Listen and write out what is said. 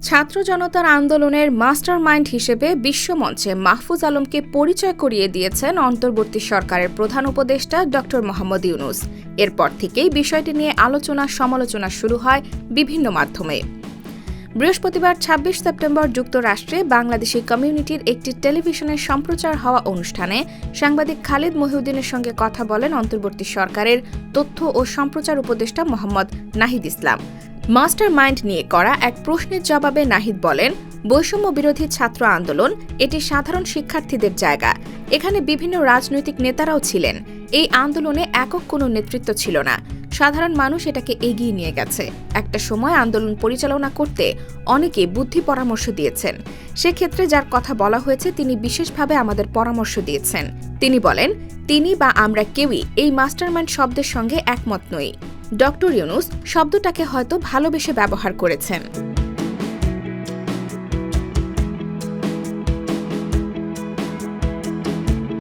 ছাত্র জনতার আন্দোলনের মাস্টারমাইন্ড হিসেবে বিশ্বমঞ্চে মাহফুজ আলমকে পরিচয় করিয়ে দিয়েছেন অন্তর্বর্তী সরকারের প্রধান উপদেষ্টা ড মোহাম্মদ ইউনূস। এরপর থেকেই বিষয়টি নিয়ে আলোচনা সমালোচনা শুরু হয় বিভিন্ন মাধ্যমে। বৃহস্পতিবার ২৬ সেপ্টেম্বর যুক্তরাষ্ট্রে বাংলাদেশি কমিউনিটির একটি টেলিভিশনের সম্প্রচার হওয়া অনুষ্ঠানে সাংবাদিক খালিদ মহিউদ্দিনের সঙ্গে কথা বলেন অন্তর্বর্তী সরকারের তথ্য ও সম্প্রচার উপদেষ্টা মোহাম্মদ নাহিদ ইসলাম। মাস্টার মাইন্ড নিয়ে করা এক প্রশ্নের জবাবে নাহিদ বলেন, বৈষম্য বিরোধী ছাত্র আন্দোলন এটি সাধারণ শিক্ষার্থীদের জায়গা। এখানে বিভিন্ন রাজনৈতিক নেতারাও ছিলেন। এই আন্দোলনে একক কোনো নেতৃত্ব ছিল না। সাধারণ মানুষ এটাকে এগিয়ে নিয়ে গেছে। একটা সময় আন্দোলন পরিচালনা করতে অনেকে বুদ্ধি পরামর্শ দিয়েছেন। সেক্ষেত্রে যার কথা বলা হয়েছে তিনি বিশেষভাবে আমাদের পরামর্শ দিয়েছেন। তিনি বলেন, তিনি বা আমরা কেউই এই মাস্টারমাইন্ড শব্দের সঙ্গে একমত নই। ড ইউনূস শব্দটাকে হয়তো ভালোবেসে ব্যবহার করেছেন।